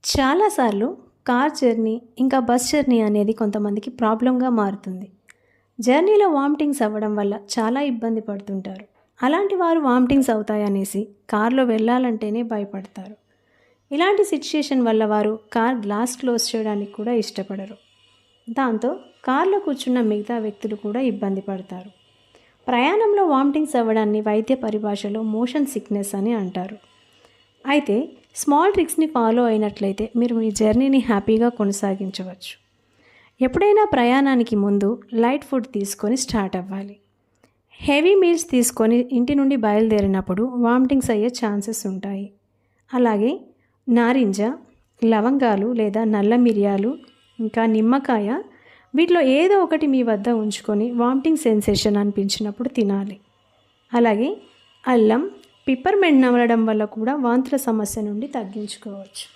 చాలాసార్లు car journey ఇంకా bus journey అనేది కొంతమందికి ప్రాబ్లంగా మారుతుంది. జర్నీలో వామిటింగ్స్ అవ్వడం వల్ల చాలా ఇబ్బంది పడుతుంటారు. అలాంటి వారు వామిటింగ్స్ అవుతాయనేసి కార్లో వెళ్ళాలంటేనే భయపడతారు. ఇలాంటి సిచ్యుయేషన్ వల్ల వారు కార్ గ్లాస్ క్లోజ్ చేయడానికి కూడా ఇష్టపడరు. దాంతో కార్లో కూర్చున్న మిగతా వ్యక్తులు కూడా ఇబ్బంది పడతారు. ప్రయాణంలో వామిటింగ్స్ అవ్వడాన్ని వైద్య పరిభాషలో మోషన్ సిక్నెస్ అని అంటారు. అయితే స్మాల్ ట్రిక్స్ని ఫాలో అయినట్లయితే మీరు మీ జర్నీని హ్యాపీగా కొనసాగించవచ్చు. ఎప్పుడైనా ప్రయాణానికి ముందు లైట్ ఫుడ్ తీసుకొని స్టార్ట్ అవ్వాలి. హెవీ మీల్స్ తీసుకొని ఇంటి నుండి బయలుదేరినప్పుడు వామిటింగ్స్ అయ్యే ఛాన్సెస్ ఉంటాయి. అలాగే నారింజ, లవంగాలు లేదా నల్ల మిరియాలు ఇంకా నిమ్మకాయ వీటిలో ఏదో ఒకటి మీ వద్ద ఉంచుకొని వామిటింగ్ సెన్సేషన్ అనిపించినప్పుడు తినాలి. అలాగే అల్లం, పిప్పర్మెంట్ నమలడం వల్ల కూడా వాంతుల సమస్య నుండి తగ్గించుకోవచ్చు.